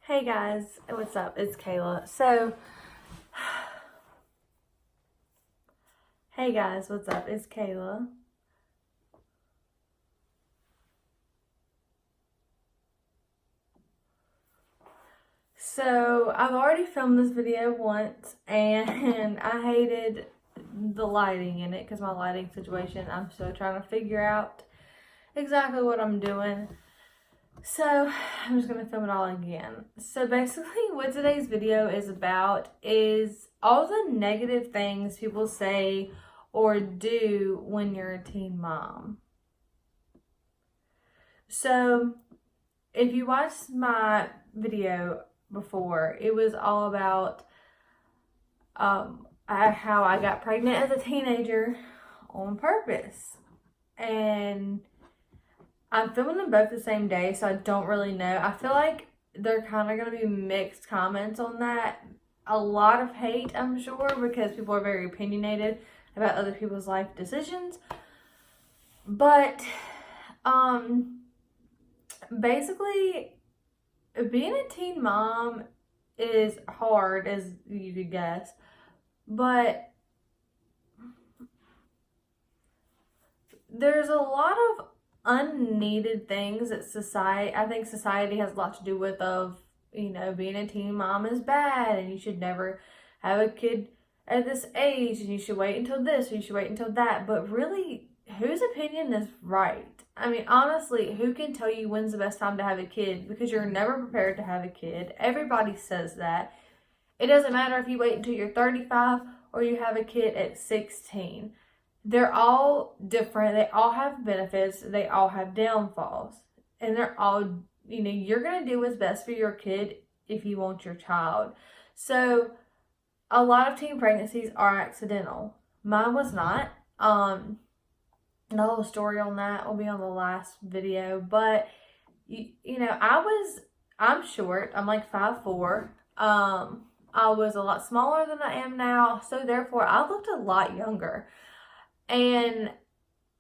Hey guys, what's up? It's Kayla. Hey guys, what's up? It's Kayla. So, I've already filmed this video once and I hated the lighting in it because my lighting situation, I'm still trying to figure out exactly what I'm doing. So, I'm just going to film it all again. So, basically, what today's video is about is all the negative things people say or do when you're a teen mom. So, if you watched my video before, it was all about how I got pregnant as a teenager on purpose. And I'm filming them both the same day, so I don't really know. I feel like they're kind of going to be mixed comments on that. A lot of hate, I'm sure, because people are very opinionated about other people's life decisions. But, basically, being a teen mom is hard, as you could guess. But there's a lot of unneeded things that I think society has a lot to do with being a teen mom is bad and you should never have a kid at this age and you should wait until this or you should wait until that. But really, whose opinion is right? I mean, honestly, who can tell you when's the best time to have a kid? Because you're never prepared to have a kid. Everybody says that. It doesn't matter if you wait until you're 35 or you have a kid at 16. They're all different. They all have benefits. They all have downfalls. And they're all, you're going to do what's best for your kid if you want your child. So, a lot of teen pregnancies are accidental. Mine was not. The whole story on that will be on the last video. But, I'm short. I'm like 5'4". I was a lot smaller than I am now. So, therefore, I looked a lot younger. And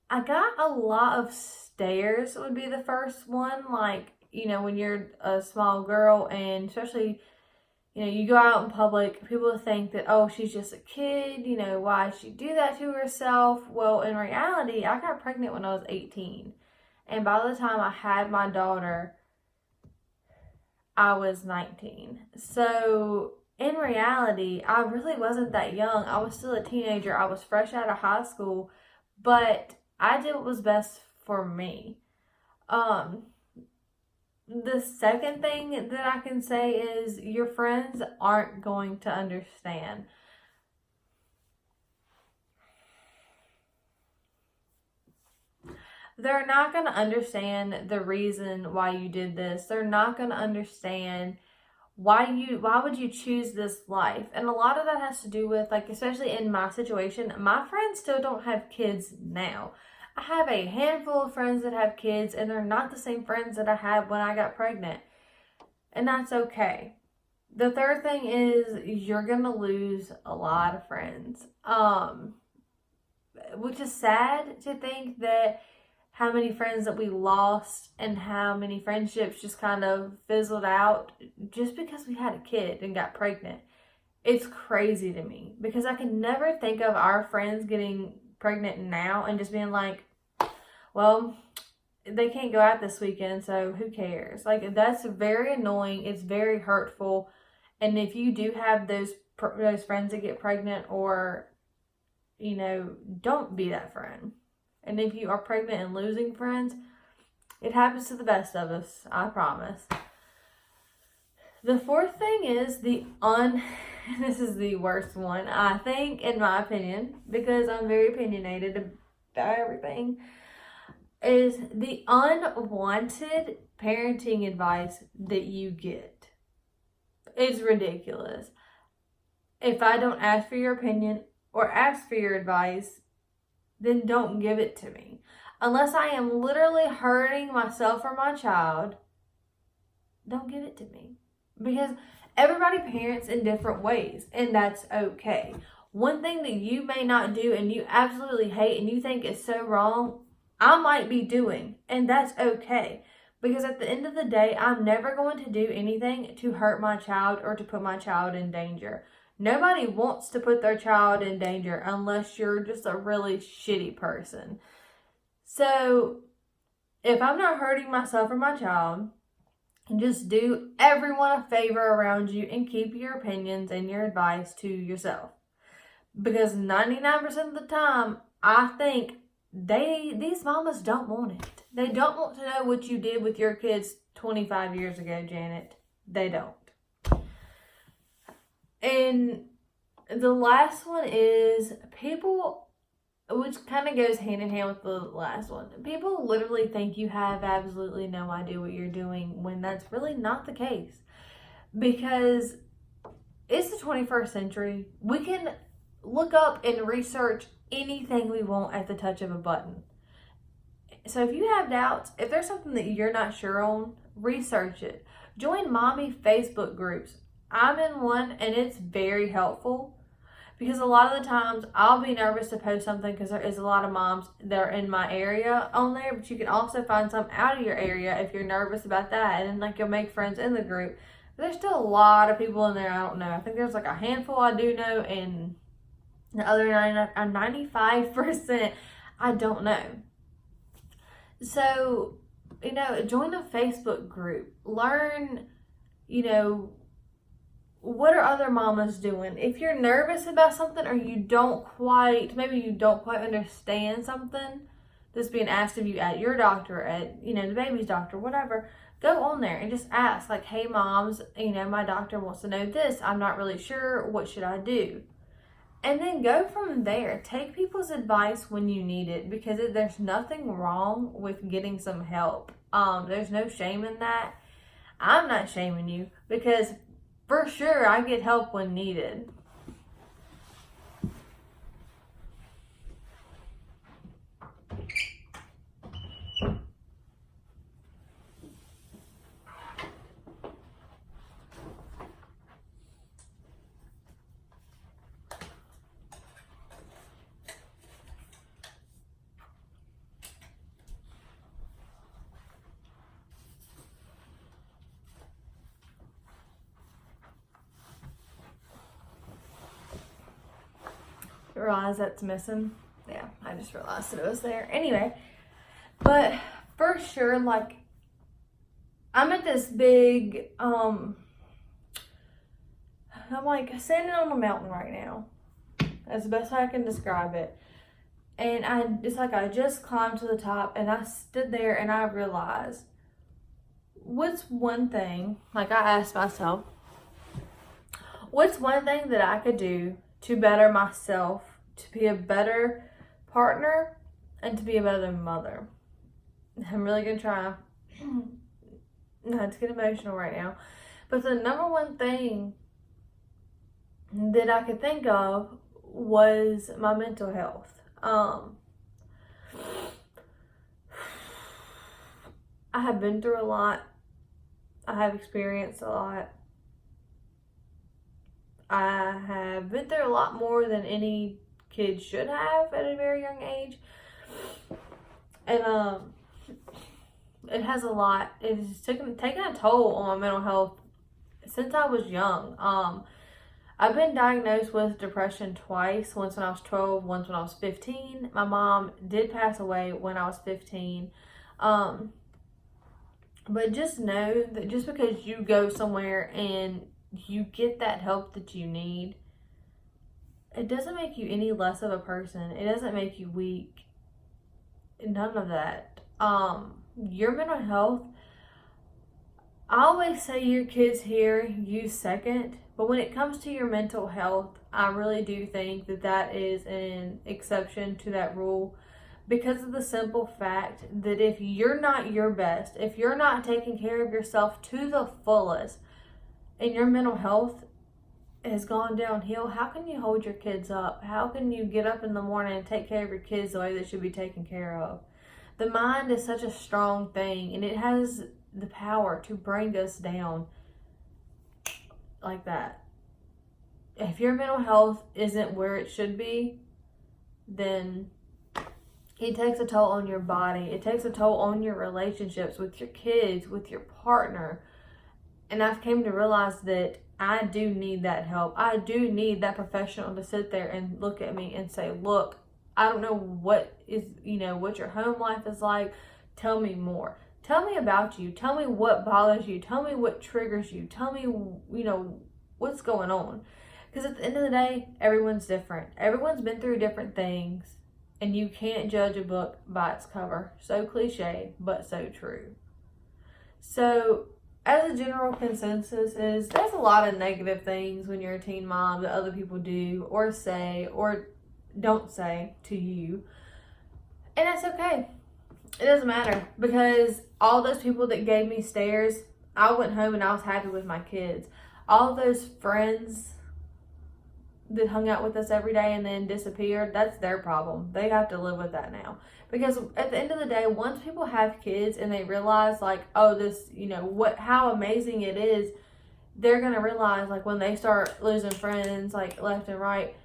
I got a lot of stares would be the first one. Like, when you're a small girl and especially, you go out in public, people think that, oh, she's just a kid. Why she do that to herself? Well, in reality, I got pregnant when I was 18. And by the time I had my daughter, I was 19. So, in reality, I really wasn't that young. I was still a teenager. I was fresh out of high school, but I did what was best for me. The second thing that I can say is your friends aren't going to understand. They're not going to understand the reason why you did this. They're not going to understand why would you choose this life. And a lot of that has to do with, like, especially in my situation, my friends still don't have kids now. I have a handful of friends that have kids and they're not the same friends that I had when I got pregnant, and that's okay. The third thing is you're gonna lose a lot of friends, which is sad to think that how many friends that we lost and how many friendships just kind of fizzled out just because we had a kid and got pregnant. It's crazy to me because I can never think of our friends getting pregnant now and just being like, well, they can't go out this weekend, so who cares? Like, that's very annoying. It's very hurtful. And if you do have those friends that get pregnant, or, don't be that friend. And if you are pregnant and losing friends, it happens to the best of us, I promise. The fourth thing is this is the worst one, I think, in my opinion, because I'm very opinionated about everything, is the unwanted parenting advice that you get. It's ridiculous. If I don't ask for your opinion or ask for your advice, then don't give it to me. Unless I am literally hurting myself or my child, don't give it to me. Because everybody parents in different ways, and that's okay. One thing that you may not do and you absolutely hate and you think is so wrong, I might be doing, and that's okay. Because at the end of the day, I'm never going to do anything to hurt my child or to put my child in danger. Nobody wants to put their child in danger unless you're just a really shitty person. So, if I'm not hurting myself or my child, just do everyone a favor around you and keep your opinions and your advice to yourself. Because 99% of the time, I think these mamas don't want it. They don't want to know what you did with your kids 25 years ago, Janet. They don't. And the last one is people, which kind of goes hand in hand with the last one. People literally think you have absolutely no idea what you're doing when that's really not the case. Because it's the 21st century. We can look up and research anything we want at the touch of a button. So if you have doubts, if there's something that you're not sure on, research it. Join mommy Facebook groups. I'm in one and it's very helpful because a lot of the times I'll be nervous to post something because there is a lot of moms that are in my area on there, but you can also find some out of your area if you're nervous about that, and then like you'll make friends in the group. But there's still a lot of people in there I don't know. I think there's like a handful I do know, and the other 95% I don't know. So, join a Facebook group. Learn, what are other mamas doing? If you're nervous about something or maybe you don't quite understand something that's being asked of you at your doctor, at, the baby's doctor, whatever, go on there and just ask, like, hey moms, my doctor wants to know this. I'm not really sure. What should I do? And then go from there. Take people's advice when you need it, because there's nothing wrong with getting some help. There's no shame in that. I'm not shaming you, because for sure I get help when needed. Realize that's missing. Yeah, I just realized that it was there. Anyway, but for sure, like, I'm at this big, I'm like standing on a mountain right now. That's the best way I can describe it. And I just climbed to the top, and I stood there and I realized, what's one thing, like I asked myself, what's one thing that I could do to better myself, to be a better partner, and to be a better mother? I'm really going to try not to get emotional right now. But the number one thing that I could think of was my mental health. I have been through a lot. I have experienced a lot. I have been through a lot more than any kid should have at a very young age. And it has a lot. It's taken a toll on my mental health since I was young. I've been diagnosed with depression twice. Once when I was 12, once when I was 15. My mom did pass away when I was 15. But just know that just because you go somewhere and you get that help that you need, it doesn't make you any less of a person. It doesn't make you weak. None of that. Your mental health, I always say your kids here, you second. But when it comes to your mental health, I really do think that is an exception to that rule, because of the simple fact that if you're not your best, if you're not taking care of yourself to the fullest, and your mental health has gone downhill, how can you hold your kids up? How can you get up in the morning and take care of your kids the way they should be taken care of? The mind is such a strong thing, and it has the power to bring us down like that. If your mental health isn't where it should be, then It takes a toll on your body. It takes a toll on your relationships with your kids, with your partner. And I've came to realize that I do need that help. I do need that professional to sit there and look at me and say, look, I don't know what is, what your home life is like. Tell me more. Tell me about you. Tell me what bothers you. Tell me what triggers you. Tell me, what's going on. Because at the end of the day, everyone's different. Everyone's been through different things. And you can't judge a book by its cover. So cliche, but so true. So, as a general consensus is there's a lot of negative things when you're a teen mom that other people do or say or don't say to you. And that's okay. It doesn't matter, because all those people that gave me stares, I went home and I was happy with my kids. All those friends that hung out with us every day and then disappeared, that's their problem. They have to live with that now. Because at the end of the day, once people have kids and they realize like, oh, this, how amazing it is, they're going to realize like when they start losing friends like left and right,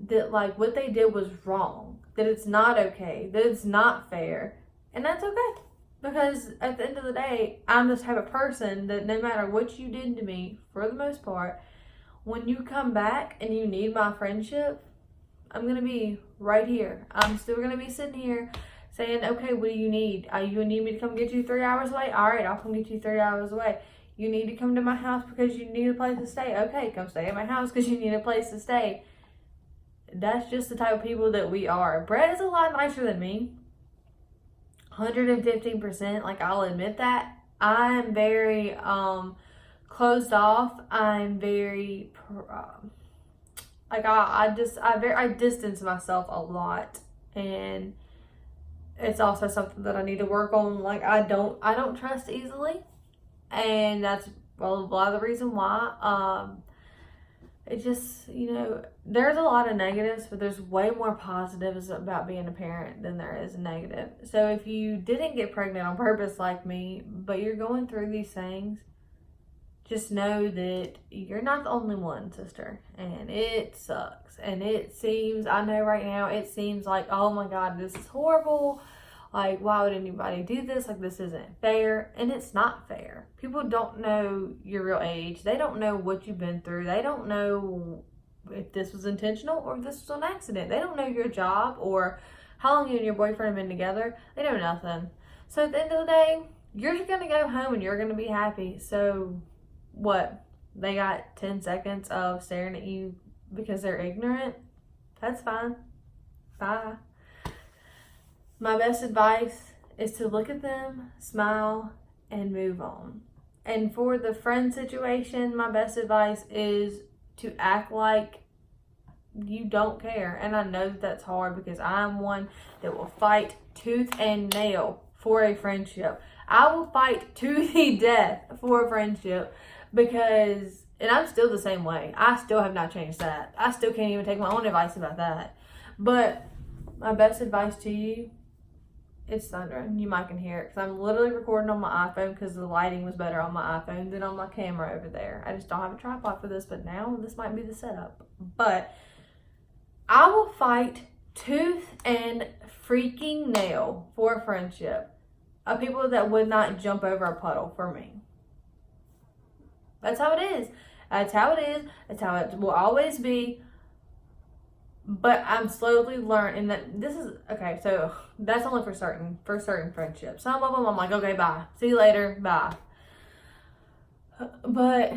that like what they did was wrong, that it's not okay, that it's not fair. And that's okay. Because at the end of the day, I'm this type of person that no matter what you did to me, for the most part, when you come back and you need my friendship, I'm going to be right here. I'm still going to be sitting here saying, okay, what do you need? You need me to come get you 3 hours away? All right, I'll come get you 3 hours away. You need to come to my house because you need a place to stay? Okay, come stay at my house because you need a place to stay. That's just the type of people that we are. Brett is a lot nicer than me. 115%, like I'll admit that. I'm very closed off. I'm very I distance myself a lot, and it's also something that I need to work on. Like I don't trust easily, and that's a lot of the reason why. It just, there's a lot of negatives, but there's way more positives about being a parent than there is negative. So if you didn't get pregnant on purpose like me, but you're going through these things, just know that you're not the only one, sister. And it sucks. And I know right now, it seems like, oh my God, this is horrible. Like, why would anybody do this? Like, this isn't fair. And it's not fair. People don't know your real age. They don't know what you've been through. They don't know if this was intentional or if this was an accident. They don't know your job or how long you and your boyfriend have been together. They know nothing. So at the end of the day, you're just going to go home and you're going to be happy. So what? They got 10 seconds of staring at you because they're ignorant? That's fine. Bye. My best advice is to look at them, smile, and move on. And for the friend situation, my best advice is to act like you don't care. And I know that's hard because I'm one that will fight tooth and nail for a friendship. I will fight to the death for a friendship because, and I'm still the same way. I still have not changed that. I still can't even take my own advice about that. But my best advice to you, it's thundering. You might can hear it because I'm literally recording on my iPhone because the lighting was better on my iPhone than on my camera over there. I just don't have a tripod for this, but now this might be the setup. But I will fight tooth and freaking nail for a friendship of people that would not jump over a puddle for me. That's how it is. That's how it is. That's how it will always be. But I'm slowly learning that this is okay. So that's only for certain friendships. Some of them I'm like, okay, bye. See you later. Bye. But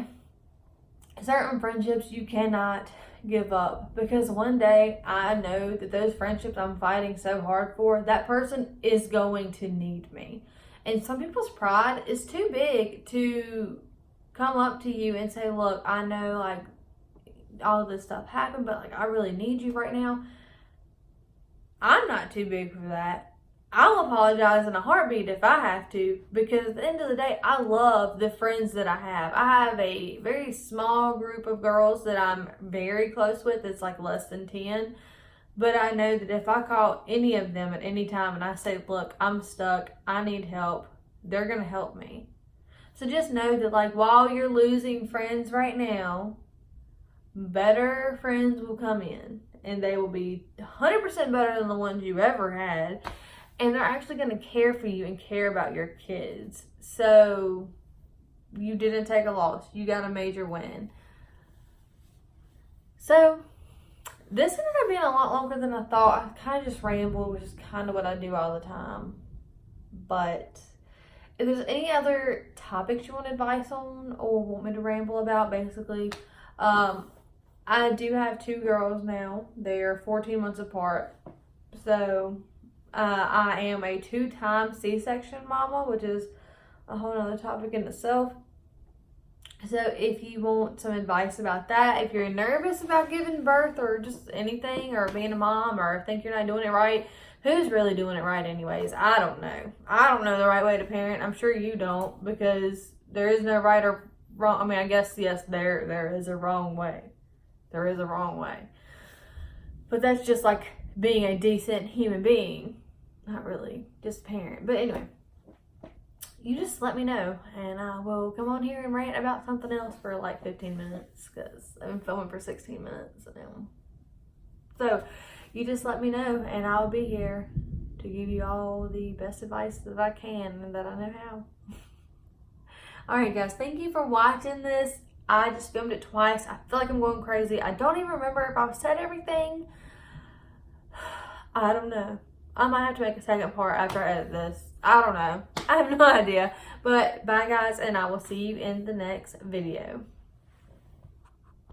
certain friendships you cannot give up, because one day I know that those friendships I'm fighting so hard for, that person is going to need me. And some people's pride is too big to come up to you and say, look, I know like all of this stuff happened, but like I really need you right now. I'm not too big for that. I'll apologize in a heartbeat if I have to, because at the end of the day, I love the friends that I have. I have a very small group of girls that I'm very close with. It's like less than 10. But I know that if I call any of them at any time and I say, look, I'm stuck, I need help, they're going to help me. So just know that like while you're losing friends right now, better friends will come in. and they will be 100% better than the ones you ever had. And they're actually going to care for you and care about your kids. So you didn't take a loss. You got a major win. So this ended up being a lot longer than I thought. I kind of just rambled, which is kind of what I do all the time. But if there's any other topics you want advice on or want me to ramble about, basically, I do have 2 girls now. They're 14 months apart. So I am a 2-time C-section mama, which is a whole other topic in itself. So if you want some advice about that, if you're nervous about giving birth or just anything, or being a mom, or think you're not doing it right, who's really doing it right anyways? I don't know. I don't know the right way to parent. I'm sure you don't, because there is no right or wrong. I mean, I guess, yes, there is a wrong way. There is a wrong way. But that's just like being a decent human being. Not really, just parent. But anyway, you just let me know, and I will come on here and rant about something else for like 15 minutes, because I've been filming for 16 minutes now. So you just let me know, and I'll be here to give you all the best advice that I can and that I know how. Alright guys, thank you for watching this. I just filmed it twice. I feel like I'm going crazy. I don't even remember if I've said everything. I don't know. I might have to make a second part after I edit this. I don't know. I have no idea. But bye guys, and I will see you in the next video.